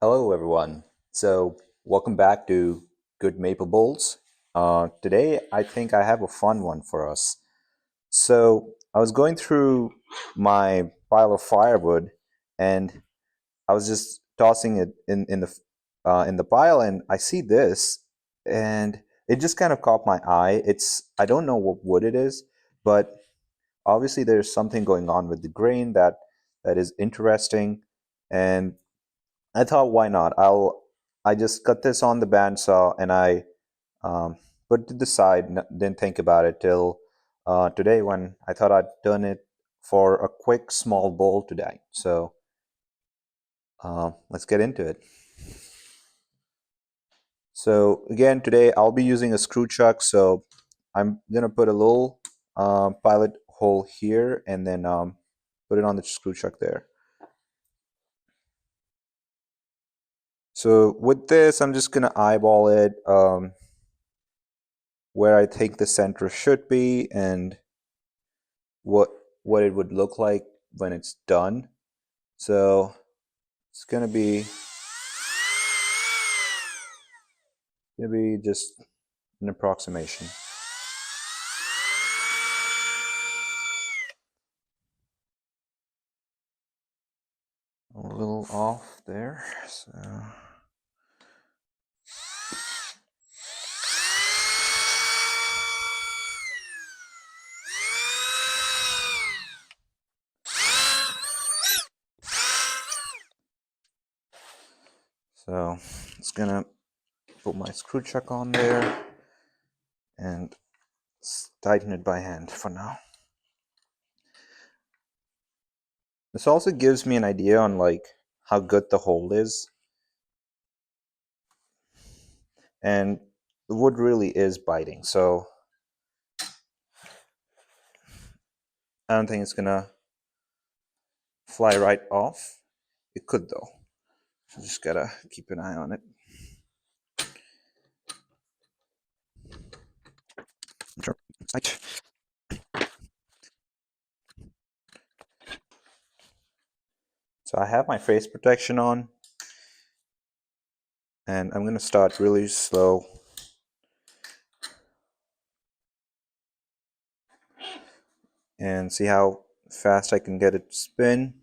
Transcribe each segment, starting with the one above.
Hello, everyone. Welcome back to Good Maple Bowls. Today, I think I have a fun one for us. I was going through my pile of firewood, and I was just tossing it in the pile, and I see this, and it just kind of caught my eye. I don't know what wood it is, but obviously there's something going on with the grain that is interesting, and I thought, why not? I just cut this on the bandsaw and I um, put it to the side. Didn't think about it till today when I thought I'd turn it for a quick small bowl today. Let's get into it. So again, today I'll be using a screw chuck. So I'm gonna put a little pilot hole here and then put it on the screw chuck there. So with this, I'm just gonna eyeball it. Where I think the center should be and what what it would look like when it's done. So it's gonna be just an approximation. A little off there. So it's gonna put my screw chuck on there and tighten it by hand for now. This also gives me an idea on like how good the hole is, and the wood really is biting, so I don't think it's gonna fly right off. It could though. So just gotta keep an eye on it. Sure. So I have my face protection on, and I'm gonna start really slow. And see how fast I can get it to spin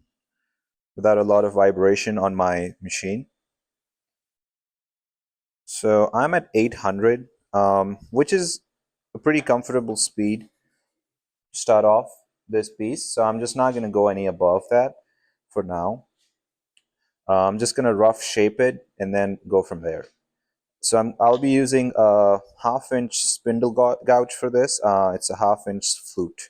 without a lot of vibration on my machine. So I'm at 800, which is a pretty comfortable speed to start off this piece. So I'm just not going to go any above that for now. I'm just going to rough shape it and then go from there. So I'll be using a half-inch spindle gouge for this. It's a half-inch flute.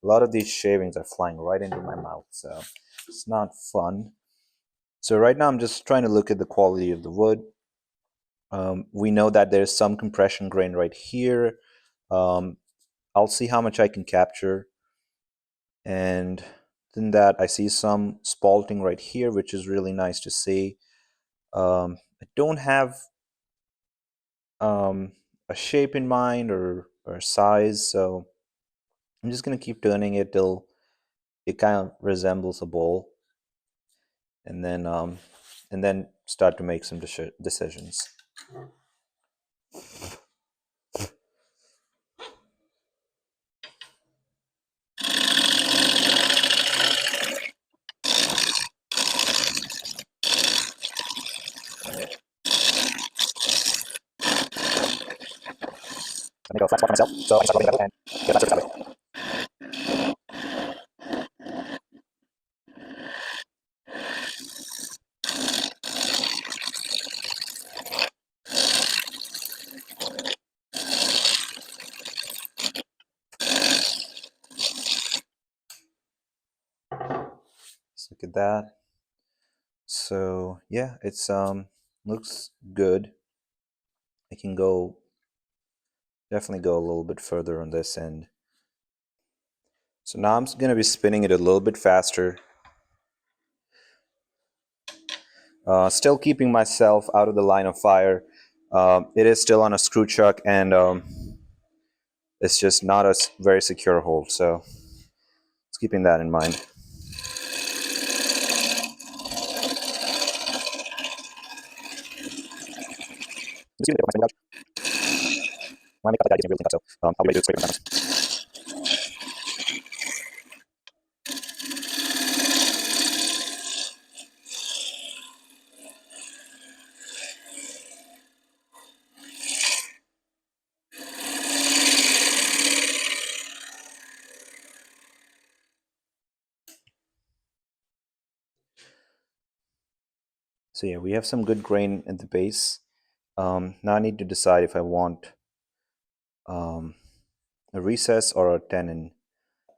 A lot of these shavings are flying right into my mouth, so it's not fun. So right now I'm just trying to look at the quality of the wood. We know that there's some compression grain right here. Um, I'll see how much I can capture. And then that I see some spalting right here, which is really nice to see. I don't have a shape in mind or size, so I'm just gonna keep turning it till it kind of resembles a bowl, and then start to make some decisions. Let me go flat spot for myself, so I can start rolling the metal and get that surface that way. Look at that. So yeah, it's looks good. I can go definitely go a little bit further on this end. So now I'm going to be spinning it a little bit faster, still keeping myself out of the line of fire. It is still on a screw chuck, and it's just not a very secure hold, so it's keeping that in mind. So yeah, we have some good grain at the base. Now I need to decide if I want um, a recess or a tenon.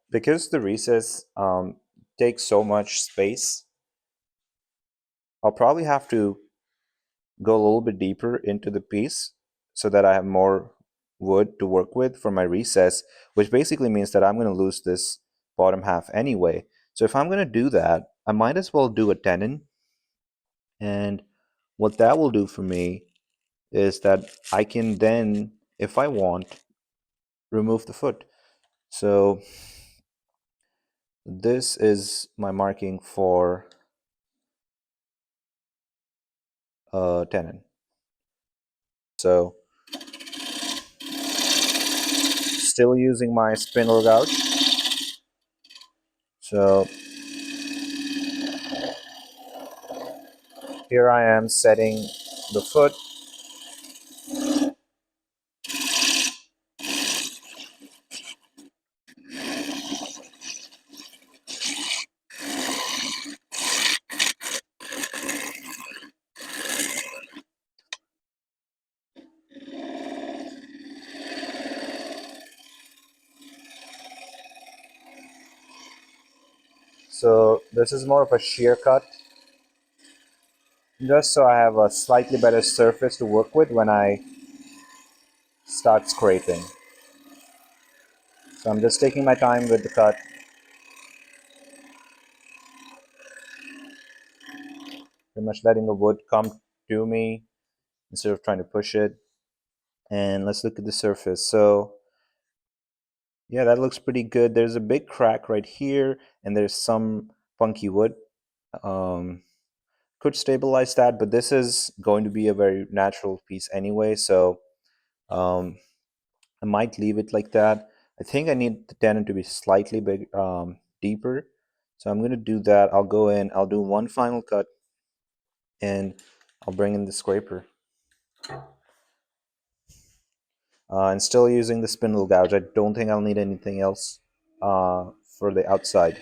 Because the recess takes so much space, I'll probably have to go a little bit deeper into the piece so that I have more wood to work with for my recess, which basically means that I'm going to lose this bottom half anyway. So if I'm going to do that, I might as well do a tenon. And what that will do for me is that I can then, if I want, remove the foot. So this is my marking for tenon. So still using my spindle gouge. So here I am setting the foot. So this is more of a shear cut, just so I have a slightly better surface to work with when I start scraping. So I'm just taking my time with the cut. Pretty much letting the wood come to me instead of trying to push it. And let's look at the surface. So yeah, that looks pretty good. There's a big crack right here, and there's some funky wood. Um, could stabilize that, but this is going to be a very natural piece anyway, so um, I might leave it like that. I think I need the tenon to be slightly big, deeper, so I'm going to do that. I'll go in, I'll do one final cut, and I'll bring in the scraper. And still using the spindle gouge. I don't think I'll need anything else for the outside.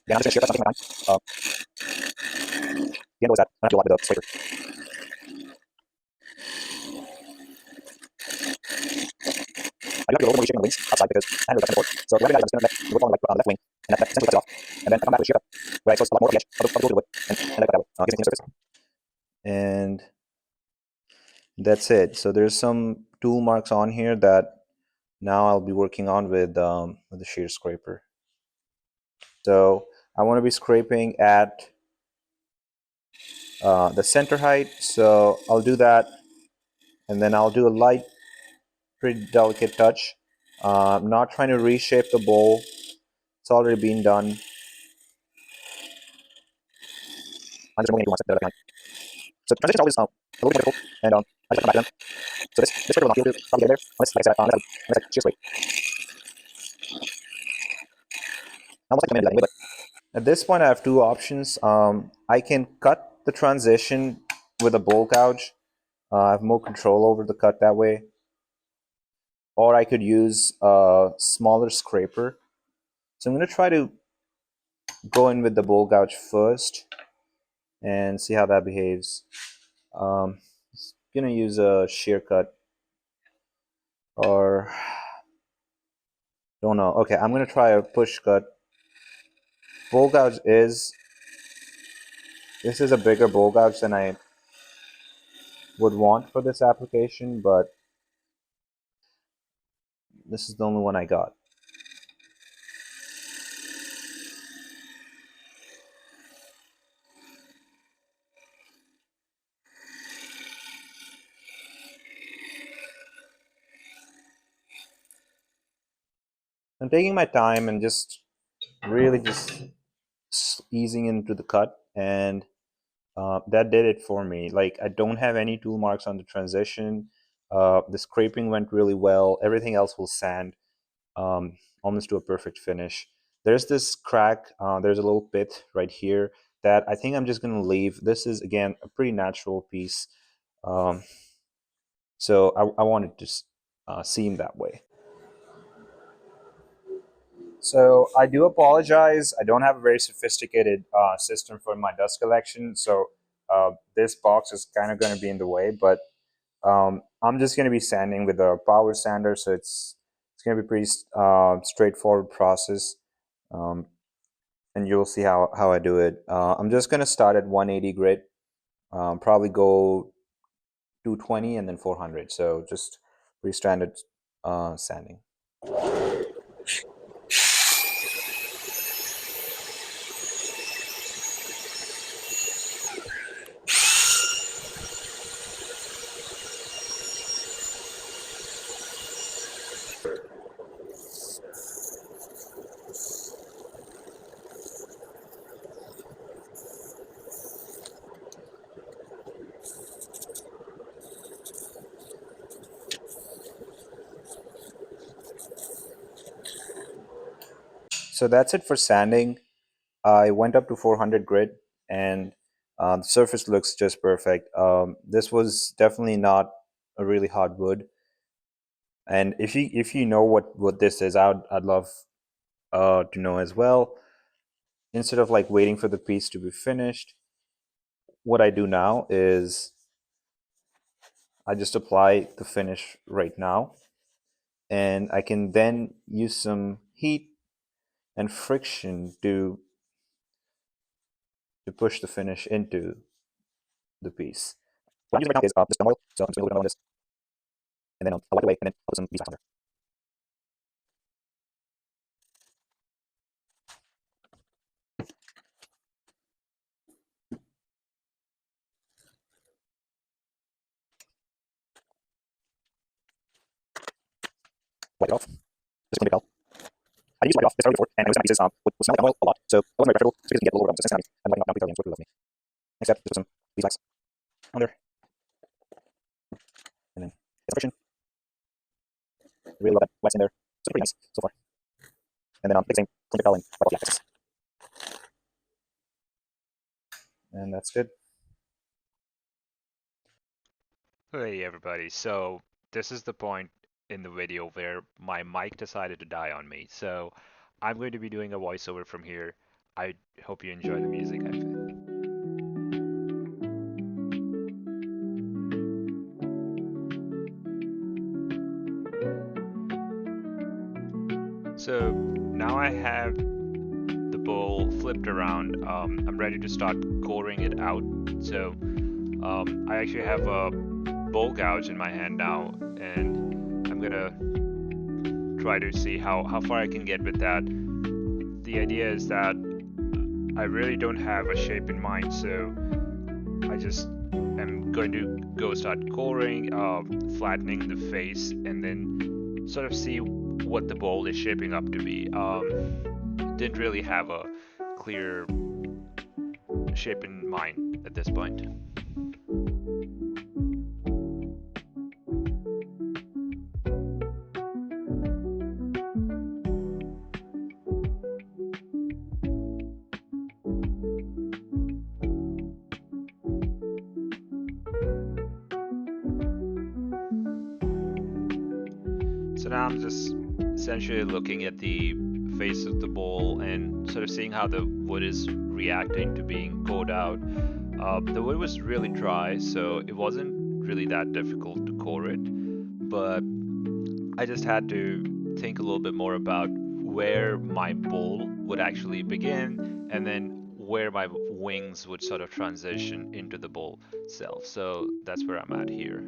Yeah, I'm just gonna share that's nothing my time. The end was that I have to do a lot with the scraper. I do have to go a little more reshaping the wings outside because I handle the so the other guys I'm spinning the wood falling like on the left wing, and that essentially cuts it off. And then I come back with a shear cut where I expose a lot more of the edge of the wood, and I cut that way. Gives me a cleaner surface. And that's it. So there's some tool marks on here that now I'll be working on with the shear scraper. So I want to be scraping at the center height, so I'll do that, and then I'll do a light, pretty delicate touch. I'm not trying to reshape the bowl. It's already been done. I'm just removing any ones that are behind. So transition is always a little bit difficult, and I just come back to them. So this scraper will not be able to probably get in there unless, like I said, unless I shear scrape. I almost like to manage that anyway, but at this point, I have two options. I can cut the transition with a bowl gouge. I have more control over the cut that way. Or I could use a smaller scraper. So I'm going to try to go in with the bowl gouge first. and see how that behaves. Just gonna use a shear cut, or don't know. Okay, I'm gonna try a push cut. Bowl gouge is this is a bigger bowl gouge than I would want for this application, but this is the only one I got. I'm taking my time and just really just easing into the cut, and that did it for me. Like, I don't have any tool marks on the transition. The scraping went really well. Everything else will sand almost to a perfect finish. There's this crack. There's a little pit right here that I think I'm just going to leave. This is, again, a pretty natural piece. Um, so I wanted to seem that way. So I do apologize. I don't have a very sophisticated system for my dust collection, so this box is kind of going to be in the way. But I'm just going to be sanding with a power sander, so it's going to be pretty straightforward process, um, and you'll see how I do it. I'm just going to start at 180 grit, probably go 220 and then 400. So just pretty standard sanding. So that's it for sanding. I went up to 400 grit, and the surface looks just perfect. This was definitely not a really hard wood. And if you know what this is, I'd love to know as well. Instead of like waiting for the piece to be finished, what I do now is I just apply the finish right now, and I can then use some heat and friction to push the finish into the piece. What I'm using right now is just oil, so I'm just going to put a little bit on this, and then I'll wipe away, and then I'll put some beeswax on there. Wipe it off. Just clean it out. I used to wipe it off this early before, and I was pieces would smell like oil a lot, so it wasn't very preferable. So you can get a little bit of resistance. I'm wiping off now because it's working with me. Next step, just put some beeswax on there, and then get some friction. Really love that wax in there. So pretty nice so far. And then take the same clean it and wipe off the excess. And that's good. Hey everybody, so this is the point in the video where my mic decided to die on me, so I'm going to be doing a voiceover from here. I hope you enjoy the music I picked. So now I have the bowl flipped around. I'm ready to start coring it out. So I actually have a bowl gouge in my hand now, and I'm gonna try to see how far I can get with that. The idea is that I really don't have a shape in mind, so I just am going to go start coring, flattening the face, and then sort of see what the bowl is shaping up to be. Didn't really have a clear shape in mind at this point. So now I'm just essentially looking at the face of the bowl and sort of seeing how the wood is reacting to being cored out. The wood was really dry, so it wasn't really that difficult to core it, but I just had to think a little bit more about where my bowl would actually begin and then where my wings would sort of transition into the bowl itself. So that's where I'm at here.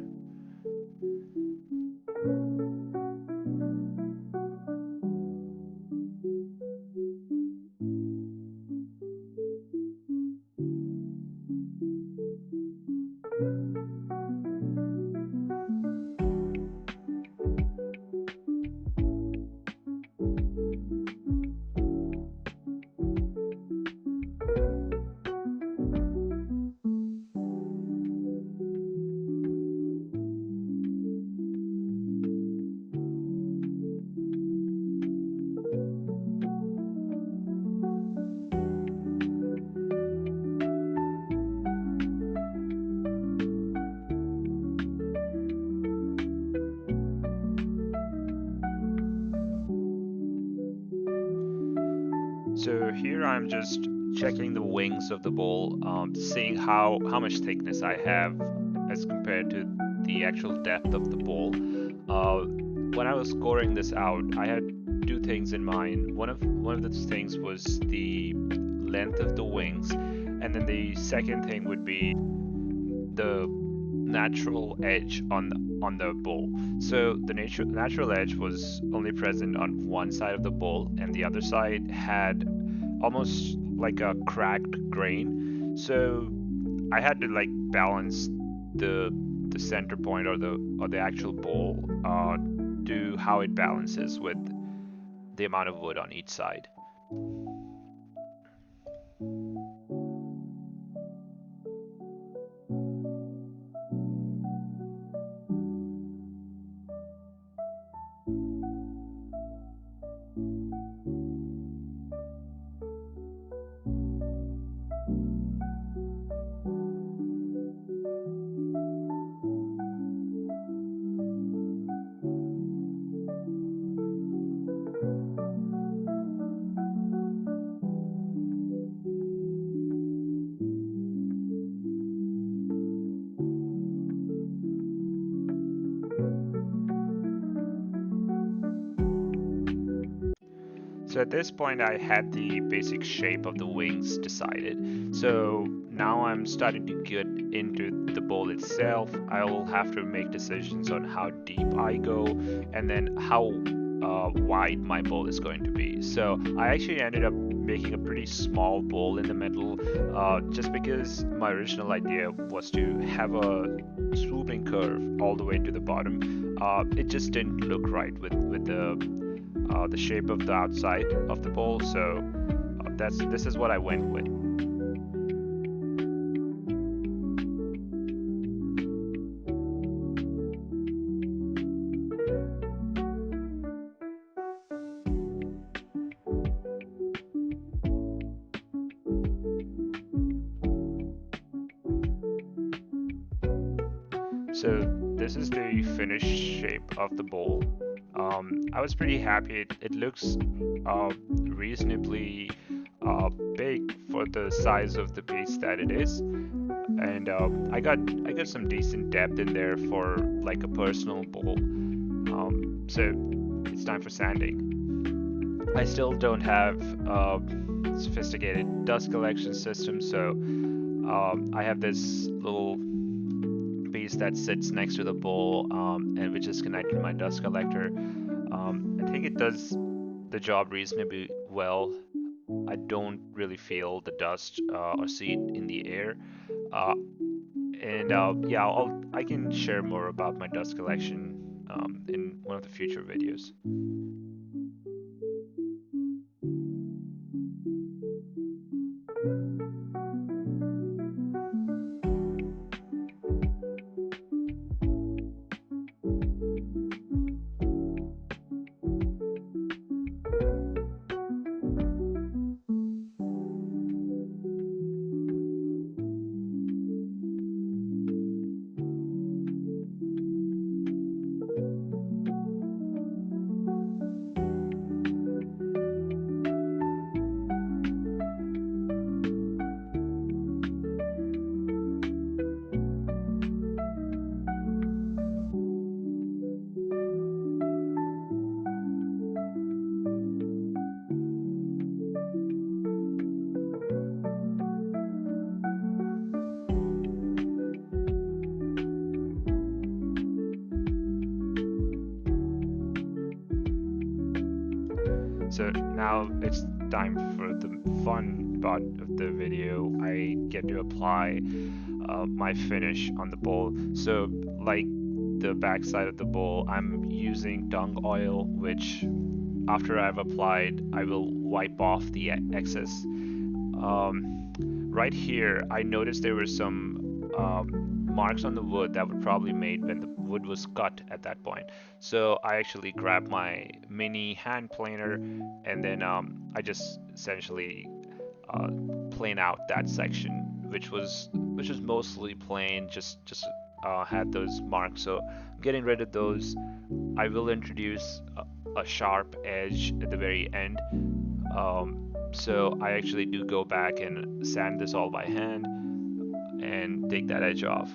So here I'm just checking the wings of the bowl, seeing how much thickness I have as compared to the actual depth of the bowl. Uh, when I was scoring this out, I had two things in mind. One of those things was the length of the wings, and then the second thing would be the natural edge on the bowl. So the natural edge was only present on one side of the bowl, and the other side had almost like a cracked grain. So I had to like balance the the center point or the actual bowl to how it balances with the amount of wood on each side. So at this point, I had the basic shape of the wings decided. So now I'm starting to get into the bowl itself. I will have to make decisions on how deep I go and then how wide my bowl is going to be. So I actually ended up making a pretty small bowl in the middle, just because my original idea was to have a swooping curve all the way to the bottom. It just didn't look right with the shape of the outside of the bowl. So this is what I went with. So this is the finished shape of the bowl. I was pretty happy. It looks reasonably big for the size of the piece that it is, and I got some decent depth in there for like a personal bowl. So it's time for sanding. I still don't have a sophisticated dust collection system, so I have this little piece that sits next to the bowl, and which is connected to my dust collector. I think it does the job reasonably well. I don't really feel the dust or see it in the air. Uh, and yeah, I can share more about my dust collection in one of the future videos. So now it's time for the fun part of the video. I get to apply my finish on the bowl. So like the backside of the bowl, I'm using tung oil, which after I've applied, I will wipe off the excess. Right here, I noticed there were some marks on the wood that were probably made when the wood was cut at that point. So I actually grabbed my mini hand planer and then I just essentially uh, plane out that section, which was mostly plain, just had those marks. So getting rid of those, I will introduce a sharp edge at the very end. So I actually do go back and sand this all by hand and take that edge off.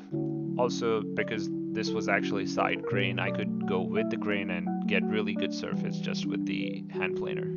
Also, because this was actually side grain, I could go with the grain and get really good surface just with the hand planer.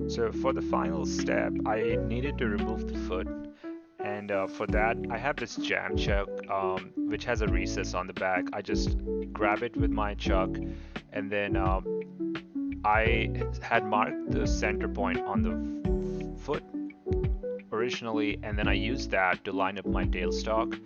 So for the final step, I needed to remove the foot, and for that, I have this jam chuck, which has a recess on the back. I just grab it with my chuck, and then I had marked the center point on the foot originally, and then I used that to line up my tailstock.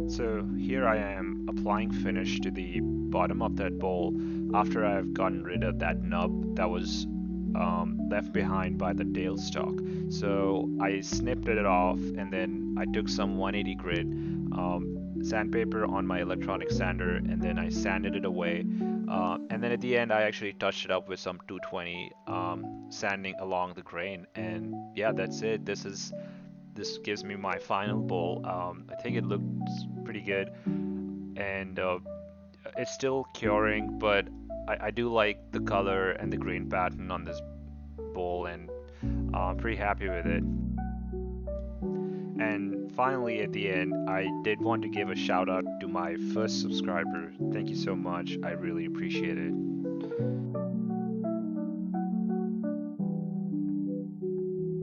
So here I am applying finish to the bottom of that bowl after I've gotten rid of that nub that was left behind by the tailstock. So I snipped it off and then I took some 180 grit sandpaper on my electronic sander and then I sanded it away. And then at the end I actually touched it up with some 220 sanding along the grain, and yeah, that's it. This gives me my final bowl. I think it looks pretty good, and it's still curing, but I do like the color and the grain pattern on this bowl, and I'm pretty happy with it. And finally, at the end, I did want to give a shout out to my first subscriber. Thank you so much. I really appreciate it.